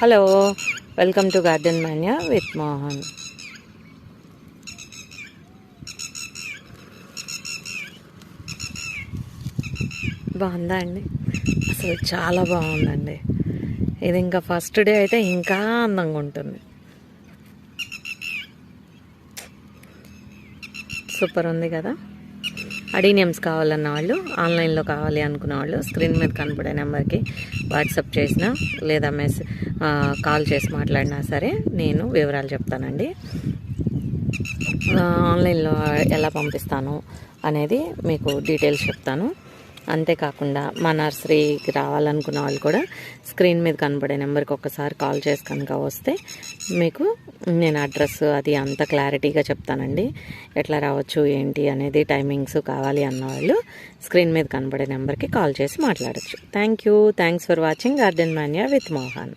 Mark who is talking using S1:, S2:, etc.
S1: Hello, welcome to garden Manya with Mohan. బాగుందా అండి? అసలు చాలా బాగుందండి. ఇది ఇంకా ఫస్ట్ డే అయితే ఇంకా అందంగా ఉంటుంది. సూపర్ ఉంది కదా. అడీనియమ్స్ కావాలన్న వాళ్ళు, ఆన్లైన్లో కావాలి అనుకున్న వాళ్ళు స్క్రీన్ మీద కనపడే నెంబర్కి వాట్సాప్ చేసినా లేదా కాల్ చేసి మాట్లాడినా సరే నేను వివరాలు చెప్తానండి. ఆన్లైన్లో ఎలా పంపిస్తాను అనేది మీకు డీటెయిల్స్ చెప్తాను. అంతేకాకుండా మా నర్సరీకి రావాలనుకున్న వాళ్ళు కూడా స్క్రీన్ మీద కనబడే నెంబర్కి ఒక్కసారి కాల్ చేసి కనుక వస్తే మీకు నేను అడ్రస్ అది అంత క్లారిటీగా చెప్తానండి. ఎట్లా రావచ్చు ఏంటి అనేది టైమింగ్స్ కావాలి అన్నవాళ్ళు స్క్రీన్ మీద కనబడే నెంబర్కి కాల్ చేసి మాట్లాడచ్చు. Thanks for watching garden Manya with Mohan.